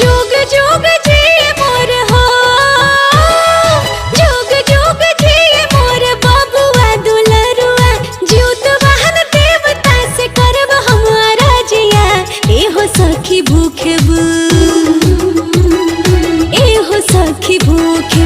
जोग जोग जिए मोर हो, जोग जोग जिए मोर बाबुआ दुलरुआ, ज्योत वाहन देवता से करब हम राजिया। एहो सखी भूखे बू, एहो सखी भूखे